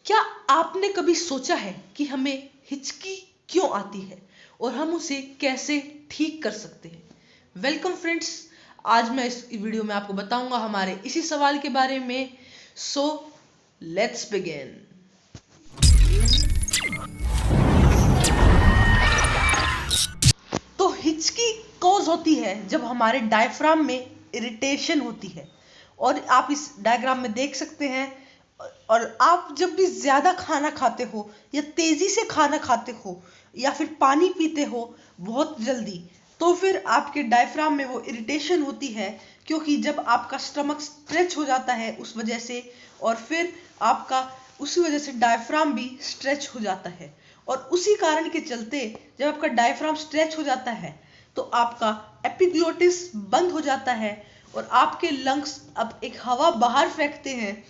क्या आपने कभी सोचा है कि हमें हिचकी क्यों आती है और हम उसे कैसे ठीक कर सकते हैं? वेलकम फ्रेंड्स, आज मैं इस वीडियो में आपको बताऊंगा हमारे इसी सवाल के बारे में। So let's begin. तो हिचकी कॉज होती है जब हमारे डायफ्राम में इरिटेशन होती है, और आप इस डायग्राम में देख सकते हैं। और आप जब भी ज्यादा खाना खाते हो या तेजी से खाना खाते हो या फिर पानी पीते हो बहुत जल्दी, तो फिर आपके डायफ्राम में वो इरिटेशन होती है, क्योंकि जब आपका स्टमक स्ट्रेच हो जाता है उस वजह से, और फिर आपका उसी वजह से डायफ्राम भी स्ट्रेच हो जाता है। और उसी कारण के चलते जब आपका डायफ्राम स्ट्रेच हो जाता है तो आपका एपिग्लोटिस बंद हो जाता है और आपके लंग्स अब एक हवा बाहर फेंकते हैं,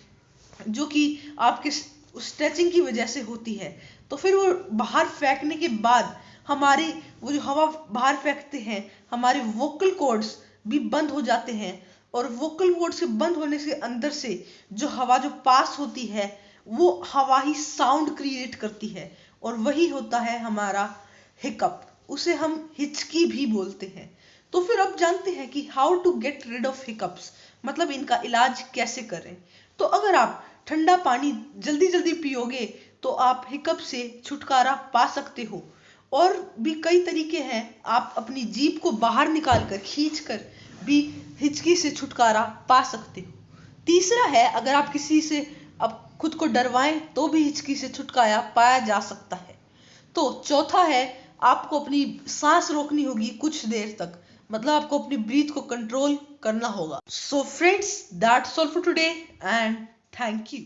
जो कि आपके स्ट्रेचिंग की वजह से होती है। तो फिर वो बाहर फेंकने के बाद हमारी वो जो हवा बाहर फेंकते हैं, हमारे वोकल कॉर्ड्स भी बंद हो जाते हैं। और वोकल कॉर्ड्स के बंद होने से अंदर से जो हवा जो पास होती है वो हवा ही साउंड क्रिएट करती है, और वही होता है हमारा हिकअप। उसे हम हिचकी भी बोलते हैं। तो फिर अब जानते हैं कि how to get rid of hiccups, मतलब इनका इलाज कैसे करें। तो अगर आप ठंडा पानी जल्दी जल्दी पियोगे तो आप हिकअप से छुटकारा पा सकते हो। और भी कई तरीके हैं, आप अपनी जीभ को बाहर निकाल कर खींच कर भी हिचकी से छुटकारा पा सकते हो। तीसरा है, अगर आप किसी से अब खुद को डरवाएं तो भी हिचकी से छुटकारा पाया जा सकता है। तो चौथा है, आपको अपनी सांस रोकनी होगी कुछ देर तक, मतलब आपको अपनी ब्रीथ को कंट्रोल करना होगा। So friends, that's all for today and thank you.